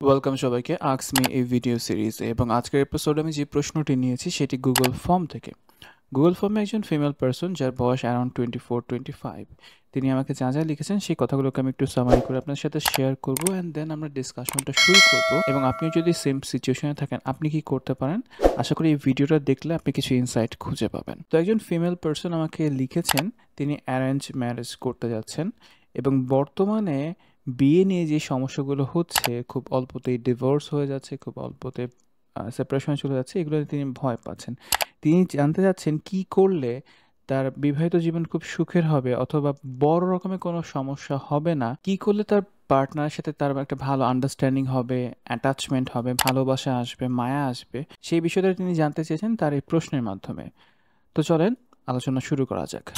Welcome সবাইকে ask me এই video সিরিজে এবং আজকের এপিসোডে আমি যে প্রশ্নটি নিয়েছি সেটি গুগল ফর্ম থেকে। গুগল ফর্মে একজন ফিমেল পারসন যার বয়স অ্যারাউন্ড 24-25 তিনি আমাকে যা যা লিখেছেন সেই কথাগুলোকে আমি একটু সামারি করে আপনার সাথে শেয়ার করব অ্যান্ড দেন আমরা ডিসকাশনটা শুরু করব এবং আপনি যদি সেম সিচুয়েশনে থাকেন আপনি কি করতে পারেন। আশা করি এই ভিডিওটা দেখলে আপনি কিছু ইনসাইট খুঁজে পাবেন। তো একজন ফিমেল পারসন আমাকে লিখেছেন তিনি অ্যারেঞ্জ ম্যারেজ করতে যাচ্ছেন এবং বর্তমানে বিয়ে নিয়ে যে সমস্যাগুলো হচ্ছে, খুব অল্পতেই ডিভোর্স হয়ে যাচ্ছে, খুব অল্পতে সেপারেশনে চলে যাচ্ছে, এগুলো তিনি ভয় পাচ্ছেন। তিনি জানতে চাচ্ছেন কি করলে তার বিবাহিত জীবন খুব সুখের হবে অথবা বড় রকমের কোনো সমস্যা হবে না, কি করলে তার পার্টনারের সাথে তার একটা ভালো আন্ডারস্ট্যান্ডিং হবে, অ্যাটাচমেন্ট হবে, ভালোবাসা আসবে, মায়া আসবে, সেই বিষয়টা তিনি জানতে চেয়েছেন তার এই প্রশ্নের মাধ্যমে। তো চলেন আলোচনা শুরু করা যাক।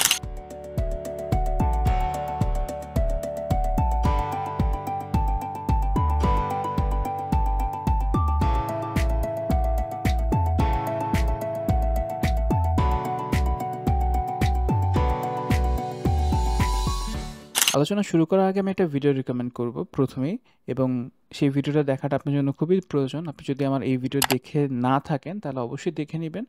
আলোচনা শুরু করার আগে আমি একটা ভিডিও রিকমেন্ড করব প্রথমেই, এবং সেই ভিডিওটা দেখাটা আপনার জন্য খুবই প্রয়োজন। আপনি যদি আমার এই ভিডিও দেখে না থাকেন তাহলে অবশ্যই দেখে নেবেন।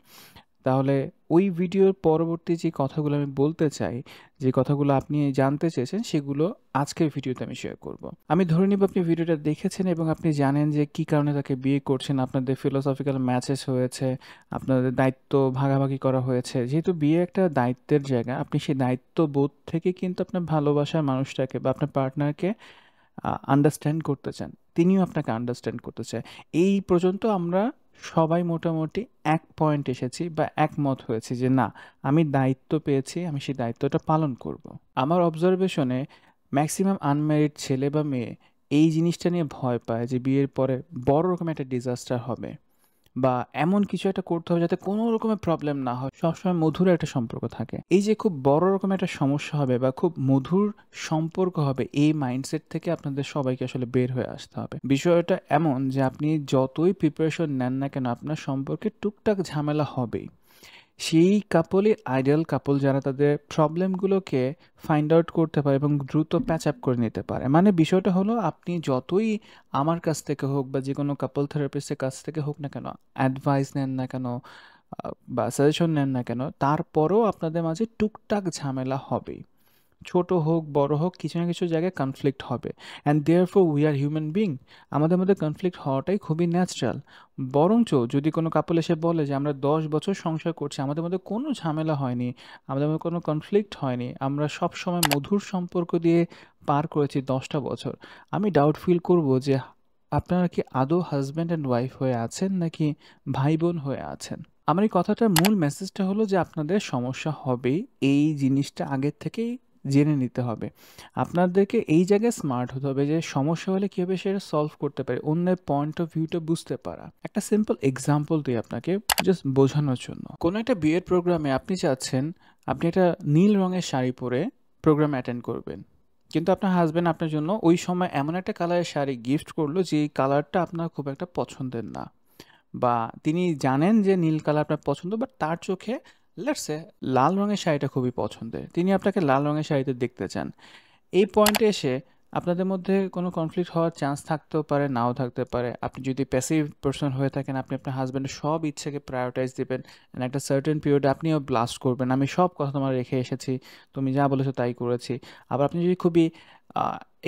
তাহলে ওই ভিডিওর পরবর্তী যে কথাগুলো আমি বলতে চাই, যে কথাগুলো আপনি জানতে চেয়েছেন, সেগুলো আজকের ভিডিওতে আমি শেয়ার করব। আমি ধরে নিব আপনি ভিডিওটা দেখেছেন এবং আপনি জানেন যে কি কারণে তাকে বিয়ে করছেন, আপনাদের ফিলোসফিক্যাল ম্যাচেস হয়েছে, আপনাদের দায়িত্ব ভাগাভাগি করা হয়েছে। যেহেতু বিয়ে একটা দায়িত্বের জায়গা, আপনি সেই দায়িত্ববোধ থেকে কিন্তু আপনার ভালোবাসার মানুষটাকে বা আপনার পার্টনারকে আন্ডারস্ট্যান্ড করতে চান, তিনিও আপনাকে আন্ডারস্ট্যান্ড করতে চায়। এই পর্যন্ত আমরা সবাই মোটামুটি এক পয়েন্ট এসেছি বা একমত হয়েছি যে না, আমি দায়িত্ব পেয়েছি, আমি সেই দায়িত্বটা পালন করব। আমার অবজারভেশনে ম্যাক্সিমাম আনম্যারিড ছেলে বা মেয়ে এই জিনিসটা নিয়ে ভয় পায় যে বিয়ের পরে বড় রকম একটা ডিজাস্টার হবে বা এমন কিছু একটা করতে হবে যাতে কোনো রকমের প্রবলেম না হয়, সবসময় মধুর একটা সম্পর্ক থাকে। এই যে খুব বড় রকমের একটা সমস্যা হবে বা খুব মধুর সম্পর্ক হবে, এই মাইন্ডসেট থেকে আপনাদের সবাইকে আসলে বের হয়ে আসতে হবে। বিষয়টা এমন যে আপনি যতই প্রিপারেশন নেন না কেন, আপনার সম্পর্কে টুকটাক ঝামেলা হবেই। সেই কাপলই আইডিয়াল কাপল যারা তাদের প্রবলেমগুলোকে ফাইন্ড আউট করতে পারে এবং দ্রুত প্যাচ আপ করে নিতে পারে। মানে বিষয়টা হলো, আপনি যতই আমার কাছ থেকে হোক বা যে কোনো কাপল থেরাপিস্টের কাছ থেকে হোক না কেন, অ্যাডভাইস নেন না কেন বা সাজেশন নেন না কেন, তারপরেও আপনাদের মাঝে টুকটাক ঝামেলা হবেই। ছোট হোক বড় হোক, কিছু না কিছু জায়গায় কনফ্লিক্ট হবে, and therefore we are human being. আমাদের মধ্যে কনফ্লিক্ট হওয়াটাই খুবই ন্যাচারাল। বরঞ্চ যদি কোনো কাপল এসে বলে যে আমরা 10 বছর সংসার করছি, আমাদের মধ্যে কোনো ঝামেলা হয়নি, আমাদের মধ্যে কোনো কনফ্লিক্ট হয়নি, আমরা সব সময় মধুর সম্পর্ক দিয়ে পার করেছি 10টা বছর, আমি ডাউট ফিল করব যে আপনারা কি আদৌ হাজব্যান্ড অ্যান্ড ওয়াইফ হয়ে আছেন নাকি ভাই বোন হয়ে আছেন। আমার এই কথাটার মূল মেসেজটা হলো যে আপনাদের সমস্যা হবেই, এই জিনিসটা আগের থেকেই জেনে নিতে হবে। আপনাদেরকে এই জায়গায় স্মার্ট হতে হবে যে সমস্যা হলে কীভাবে সেটা সলভ করতে পারে, অন্যের পয়েন্ট অফ ভিউটা বুঝতে পারা। একটা সিম্পল এক্সাম্পল দিই আপনাকে জাস্ট বোঝানোর জন্য। কোনো একটা বিয়ের প্রোগ্রামে আপনি চাচ্ছেন আপনি একটা নীল রঙের শাড়ি পরে প্রোগ্রাম অ্যাটেন্ড করবেন, কিন্তু আপনার হাজব্যান্ড আপনার জন্য ওই সময় এমন একটা কালারের শাড়ি গিফট করলো যে কালারটা আপনার খুব একটা পছন্দের না, বা তিনি জানেন যে নীল কালার আপনার পছন্দ, বাট তার চোখে লেটস সে লাল রঙের শাড়িটা খুবই পছন্দের, তিনি আপনাকে লাল রঙের শাড়িতে দেখতে চান। এই পয়েন্টে এসে আপনাদের মধ্যে কোনো কনফ্লিক্ট হওয়ার চান্স থাকতেও পারে, নাও থাকতে পারে। আপনি যদি প্যাসিভ পারসন হয়ে থাকেন, আপনি আপনার হাজব্যান্ডের সব ইচ্ছাকে প্রায়োরিটাইজ দিবেন, and একটা সার্টেন পিরিয়ডে আপনিও ব্লাস্ট করবেন, আমি সব কথা তোমার রেখে এসেছি, তুমি যা বলেছো তাই করেছি। আবার আপনি যদি খুবই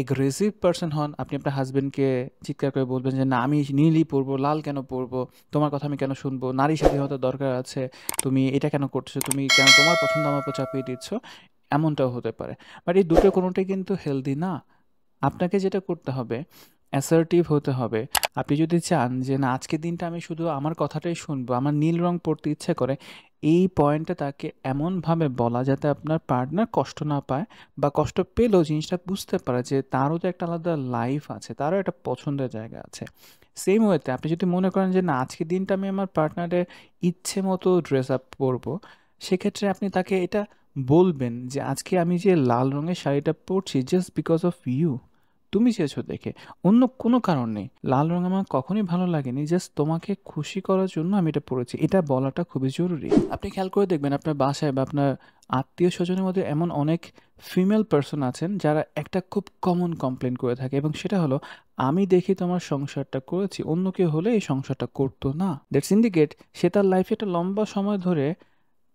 এগ্রেসিভ পারসন হন, আপনি আপনার হাজব্যান্ডকে চিৎকার করে বলবেন যে না, আমি নীলই পরবো, লাল কেন পরবো, তোমার কথা আমি কেন শুনবো, নারী স্বাধীনতার দরকার আছে, তুমি এটা কেন করছো, তুমি কেন তোমার পছন্দ আমার উপর চাপিয়ে দিচ্ছ, এমনটাও হতে পারে। বাট এই দুটো কোনোটাই কিন্তু হেলদি না। আপনাকে যেটা করতে হবে, অ্যাসার্টিভ হতে হবে। আপনি যদি চান যে না, আজকের দিনটা আমি শুধু আমার কথাটাই শুনবো, আমার নীল রং পড়তে ইচ্ছে করে, এই পয়েন্টটা তাকে এমনভাবে বলা যাতে আপনার পার্টনার কষ্ট না পায়, বা কষ্ট পেলেও জিনিসটা বুঝতে পারে যে তারও তো একটা আলাদা লাইফ আছে, তারও একটা পছন্দের জায়গা আছে। সেম ওয়েতে আপনি যদি মনে করেন যে না, আজকের দিনটা আমি আমার পার্টনারের ইচ্ছে মতো ড্রেস আপ করবো, সেক্ষেত্রে আপনি তাকে এটা বলবেন যে আজকে আমি যে লাল রঙের শাড়িটা পরছি জাস্ট বিকজ অফ ইউ, তুমি চেয়েছো দেখে, অন্য কোনো কারণ নেই। লাল রং আমার কখনোই ভালো লাগেনি, জাস্ট তোমাকে খুশি করার জন্য আমি এটা পড়েছি। এটা বলাটা খুবই জরুরি। আপনি খেয়াল করে দেখবেন আপনার বাসায় বা আপনার আত্মীয়-স্বজনের মধ্যে এমন অনেক ফিমেল পারসন আছেন যারা একটা খুব কমন কমপ্লেইন করে থাকে এবং সেটা হলো, "আমি দেখি তোমার সংসারটা করেছি, অন্য কেউ হলে এই সংসারটা করতো না।" দ্যাটস ইন্ডিকেট সে তার লাইফে একটা লম্বা সময় ধরে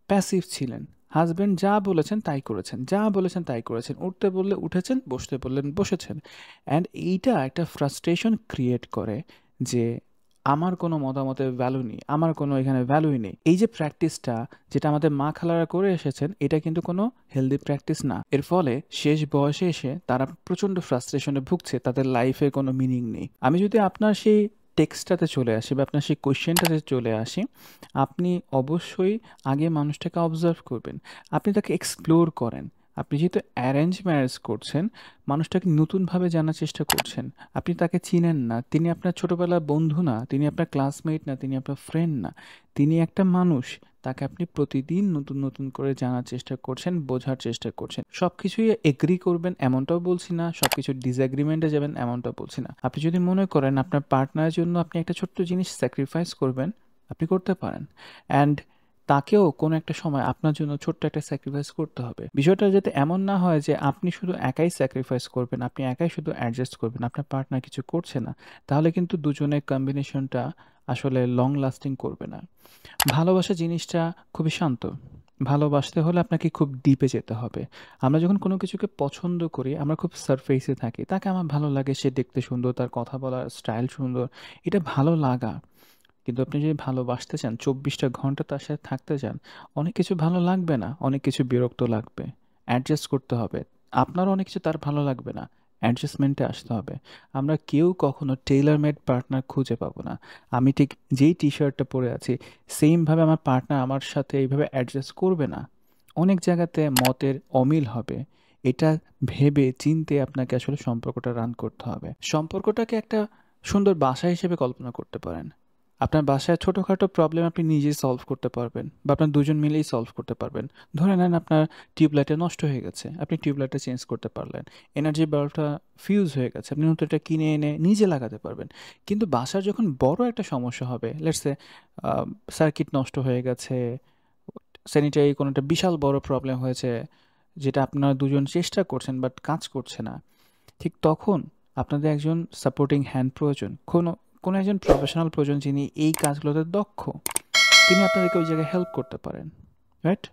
প্যাসিভ ছিলেন। হাসব্যান্ড যা বলেছেন তাই করেছেন, যা বলেছেন তাই করেছেন। উঠতে বললে উঠেছেন, বসতে বললেন বসেছেন। অ্যান্ড এইটা একটা ফ্রাস্ট্রেশন ক্রিয়েট করে যে আমার কোনো মতামতের ভ্যালু নেই, আমার কোনো এখানে ভ্যালুই নেই। এই যে প্র্যাকটিসটা যেটা আমাদের মা খালারা করে এসেছেন, এটা কিন্তু কোনো হেলদি প্র্যাকটিস না। এর ফলে শেষ বয়সে এসে তারা প্রচণ্ড ফ্রাস্ট্রেশনে ভুগছে, তাদের লাইফে কোনো মিনিং নেই। আমি যদি আপনার সেই টেক্সটটাতে চলে আসি বা আপনার সেই কোয়েশ্চেনটাতে চলে আসি, আপনি অবশ্যই আগে মানুষটাকে অবজার্ভ করবেন। আপনি তাকে এক্সপ্লোর করেন। আপনি যেহেতু অ্যারেঞ্জ ম্যারেজ করছেন, মানুষটাকে নতুনভাবে জানার চেষ্টা করছেন। আপনি তাকে চিনেন না। তিনি আপনার ছোটবেলার বন্ধু না, তিনি আপনার ক্লাসমেট না, তিনি আপনার ফ্রেন্ড না। তিনি একটা মানুষ। তাকে আপনি প্রতিদিন নতুন, নতুন করে জানার চেষ্টা করছেন, বোঝার চেষ্টা করছেন। সবকিছুই এগ্রি করবেন এমনটাও বলছি না, সবকিছু ডিসএগ্রিমেন্টে যাবেন এমনটাও বলছি না। আপনি যদি মনে করেন আপনার পার্টনারের জন্য আপনি একটা ছোট্ট জিনিস স্যাক্রিফাইস করবেন, আপনি করতে পারেন। অ্যান্ড তাকেও কোনো একটা সময় আপনার জন্য ছোট্ট একটা স্যাক্রিফাইস করতে হবে। বিষয়টা যাতে এমন না হয় যে আপনি শুধু একাই স্যাক্রিফাইস করবেন, আপনি একাই শুধু অ্যাডজাস্ট করবেন, আপনার পার্টনার কিছু করছে না। তাহলে কিন্তু দুজনের কম্বিনেশনটা আসলে লং লাস্টিং করবে না। ভালোবাসা জিনিসটা খুবই শান্ত। ভালোবাসতে হলে আপনাকে খুব ডিপে যেতে হবে। আমরা যখন কোনো কিছুকে পছন্দ করি, আমরা খুব সারফেসে থাকি। তাকে আমার ভালো লাগে, সে দেখতে সুন্দর, তার কথা বলার স্টাইল সুন্দর। এটা ভালো লাগা। কিন্তু আপনি যদি ভালোবাসতে চান, ২৪টা ঘন্টা তার সাথে থাকতে চান, অনেক কিছু ভালো লাগবে না, অনেক কিছু বিরক্ত লাগবে। অ্যাডজাস্ট করতে হবে। আপনারও অনেক কিছু তার ভালো লাগবে না। অ্যাডজাস্টমেন্টে আসতে হবে। আমরা কেউ কখনো টেইলর মেড পার্টনার খুঁজে পাবো না। আমি ঠিক যেই টি-শার্টটা পরে আছি, সেইমভাবে আমার পার্টনার আমার সাথে এইভাবে অ্যাডজাস্ট করবে না। অনেক জায়গাতে মতের অমিল হবে। এটা ভেবে চিন্তে আপনাকে আসলে সম্পর্কটা রান করতে হবে। সম্পর্কটাকে একটা সুন্দর বাসা হিসেবে কল্পনা করতে পারেন। আপনার বাসায় ছোটখাটো প্রবলেম আপনি নিজেই সলভ করতে পারবেন বা আপনার দুজন মিলেই সলভ করতে পারবেন। ধরে নেন আপনার টিউবলাইটটা নষ্ট হয়ে গেছে, আপনি টিউবলাইটটা চেঞ্জ করতে পারলেন। এনার্জি বাল্বটা ফিউজ হয়ে গেছে, আপনি নতুন একটা কিনে এনে নিজে লাগাতে পারবেন। কিন্তু বাসার যখন বড় একটা সমস্যা হবে, লেটস সে সার্কিট নষ্ট হয়ে গেছে, স্যানিটারি কোনো একটা বিশাল বড় প্রবলেম হয়েছে, যেটা আপনারা দুজন চেষ্টা করছেন বাট কাজ করছে না, ঠিক তখন আপনাদের একজন সাপোর্টিং হ্যান্ড প্রয়োজন। কোনো একজন প্রফেশনাল প্রয়োজন যিনি এই কাজগুলোতে দক্ষ। তিনি আপনাদেরকে ওই জায়গায় হেল্প করতে পারেন, রাইট?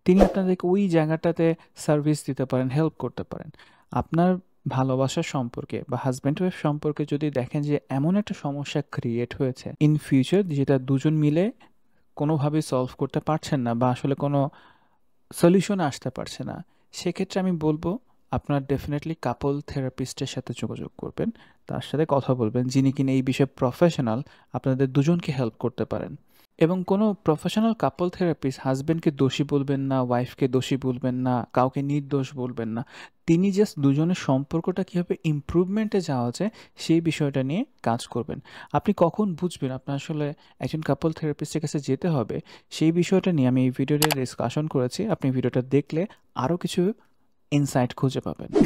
তিনি আপনাদেরকে ওই জায়গাটাতে সার্ভিস দিতে পারেন, হেল্প করতে পারেন। আপনার ভালোবাসার সম্পর্কে বা হাজব্যান্ড ওয়াইফ সম্পর্কে যদি দেখেন যে এমন একটা সমস্যা ক্রিয়েট হয়েছে ইন ফিউচার, যেটা দুজন মিলে কোনোভাবেই সলভ করতে পারছেন না বা আসলে কোনো সলিউশনে আসতে পারছে না, সেক্ষেত্রে আমি বলবো আপনার ডেফিনেটলি কাপল থেরাপিস্টের সাথে যোগাযোগ করবেন। তার সাথে কথা বলবেন, যিনি কিনা এই বিষয়ে প্রফেশনাল, আপনাদের দুজনকে হেল্প করতে পারেন। এবং কোনো প্রফেশনাল কাপল থেরাপিস্ট হাজব্যান্ডকে দোষী বলবেন না, ওয়াইফকে দোষী বলবেন না, কাউকে নির্দোষ বলবেন না। তিনি জাস্ট দুজনের সম্পর্কটা কীভাবে ইমপ্রুভমেন্টে যাওয়া যায় সেই বিষয়টা নিয়ে কাজ করবেন। আপনি কখন বুঝবেন আপনার আসলে একজন কাপল থেরাপিস্টের কাছে যেতে হবে, সেই বিষয়টা নিয়ে আমি এই ভিডিওতে ডিসকাশন করেছি। আপনি ভিডিওটা দেখলে আরও কিছু ইনসাইট খুঁজে পাবেন।